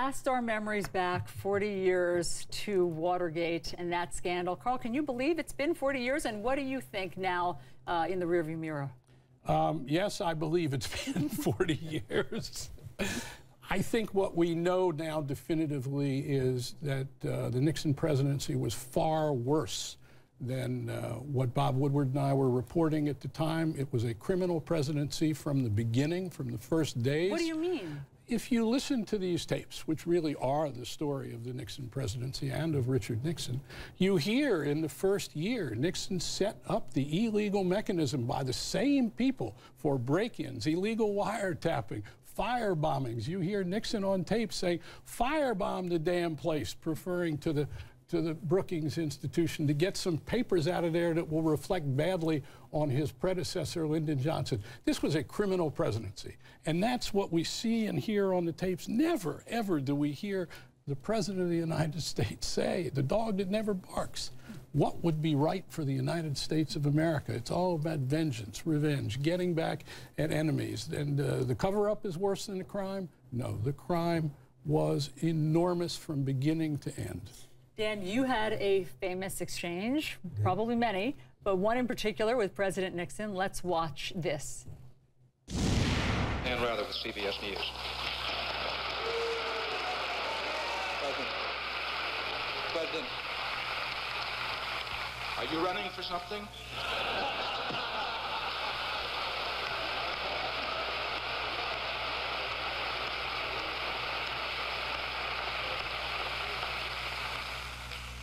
cast our memories back 40 years to Watergate and that scandal. Carl, can you believe it's been 40 years? And what do you think now in the rearview mirror? Yes, I believe it's been 40 years. I think what we know now definitively is that the Nixon presidency was far worse than what Bob Woodward and I were reporting at the time. It was a criminal presidency from the beginning, from the first days. What do you mean? If you listen to these tapes, which really are the story of the Nixon presidency and of Richard Nixon, you hear in the first year Nixon set up the illegal mechanism by the same people for break-ins, illegal wiretapping, fire bombings. You hear Nixon on tape saying, firebomb the damn place, referring to the Brookings Institution, to get some papers out of there that will reflect badly on his predecessor, Lyndon Johnson. This was a criminal presidency. And that's what we see and hear on the tapes. Never, ever do we hear the President of the United States say, the dog that never barks, what would be right for the United States of America. It's all about vengeance, revenge, getting back at enemies. And the cover-up is worse than the crime? No, the crime was enormous from beginning to end. Dan, you had a famous exchange, probably many, but one in particular with President Nixon. Let's watch this. Dan Rather with CBS News. President, are you running for something?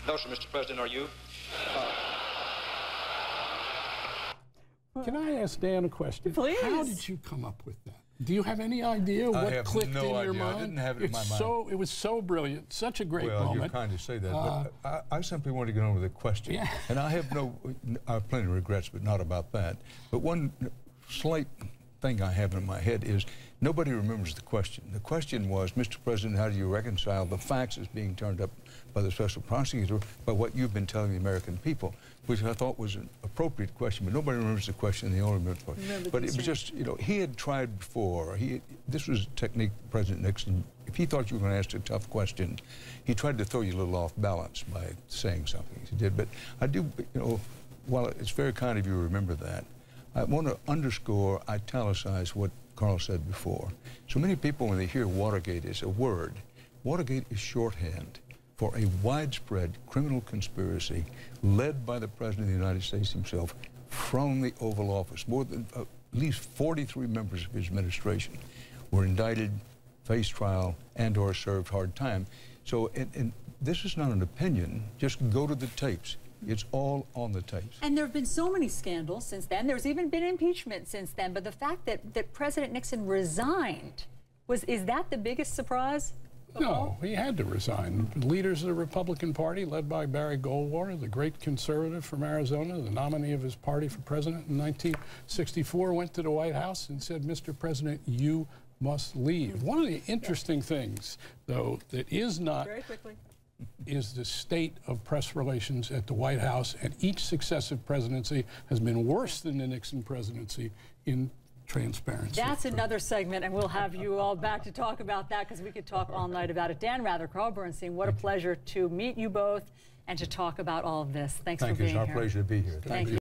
No, sir, Mr. President, are you? Can I ask Dan a question? Please. How did you come up with that? Do you have any idea what clicked in your mind? I didn't have it in my mind. It was so brilliant, such a great moment. Well, you're kind to say that, but I simply want to get on with the question. Yeah. And I have plenty of regrets, but not about that. But one slight thing I have in my head is nobody remembers the question. The question was, Mr. President, how do you reconcile the facts as being turned up by the special prosecutor by what you've been telling the American people, which I thought was an appropriate question, but nobody remembers the question. They only remember the question. But it was just, you know, he had tried before. This was a technique, President Nixon. If he thought you were going to ask a tough question, he tried to throw you a little off balance by saying something. He did. But I do, you know, while it's very kind of you to remember that, I want to underscore, italicize what Carl said before. So many people, when they hear Watergate as a word, Watergate is shorthand for a widespread criminal conspiracy led by the President of the United States himself from the Oval Office. More than at least 43 members of his administration were indicted, faced trial, and/or served hard time. So, and this is not an opinion. Just go to the tapes. It's all on the tapes. And there have been so many scandals since then. There's even been impeachment since then. But the fact that President Nixon resigned, is that the biggest surprise? No, he had to resign. Leaders of the Republican Party, led by Barry Goldwater, the great conservative from Arizona, the nominee of his party for president in 1964, went to the White House and said, Mr. President, you must leave. One of the interesting things, though, that is not... Very quickly. Is the state of press relations at the White House, and each successive presidency has been worse than the Nixon presidency in transparency. That's another segment, and we'll have you all back to talk about that, because we could talk all night about it. Dan Rather, Carl Bernstein, what a pleasure to meet you both and to talk about all of this. Thanks for being here. Thank you. It's our pleasure to be here. Thank you.